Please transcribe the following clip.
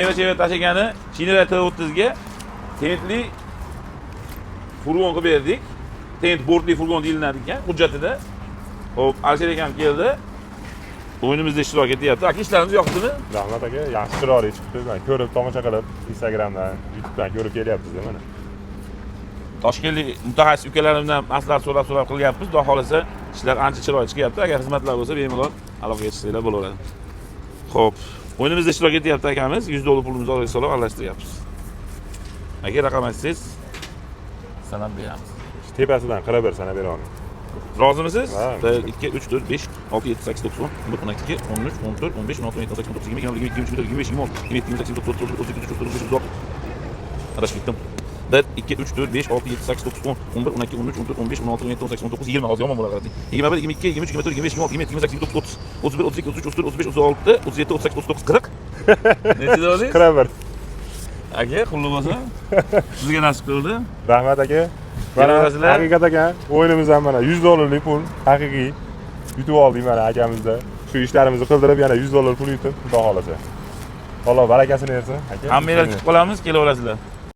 Meva tashigani Chinalar T30 ga tentli furgon qilib berdik. Tent bortli furgon deyiladi ekan hujjatida. Xo'p, Alisher akam keldi. O'yinimizda ishtirok etyapti. Aka, ishlarimiz yoqdimi? Rahmat aka, yaxshi chiroyli chiqdi. Ben ko'rib, tomosha qilib, Instagramdan, YouTubedan ko'rib kelyapsiz mana. Toshkentlik mutaxassis ukalarimdan maslahat so'rab qilyapmiz. Xudo xolasa, ishlar ancha chiroyli chiqyapti. Agar xizmatlar bo'lsa, bemalol aloqaga chiqsanglar bo'laveradi. Xo'p, o'yinimizda ishtirok etyapti akamiz. $100 pulimizni olib solib aralashtiryapmiz. Aka, raqam aytsangiz, sanab beramiz. Tepasidan qira bir sana beraman. Rozimisiz? Ha. 1 2 3 4 5 6 7 8 9 10 11 12 13 14 15 16 17 18 19 20 21 22 23 24 25 26 27 28 29 30 31 32 33 34 Arkadaş bittim. 1 2 3 4 5 6 7 8 9 10 11 12 13 14 15 16 17 18 19 20 az yaman bo'lar. 21 22 23 24 25 26 27 28 29 30 31 32 33 34 35 36 37 38 39 40 Necha bo'ldi? Qira bir. Aka, qulluq bo'lsin. Sizga nasib qildi. Rahmat aka. Mana haqiqat aka, o'yinimizdan mana $100 pul haqiqiy yutib oldik mana akamizda. Shu ishlarimizni qildirib yana $100 pul yutib, xudo xolasa. Alloh barakasini bersin aka. Hammalar kutib qolamiz, kelaverasizlar.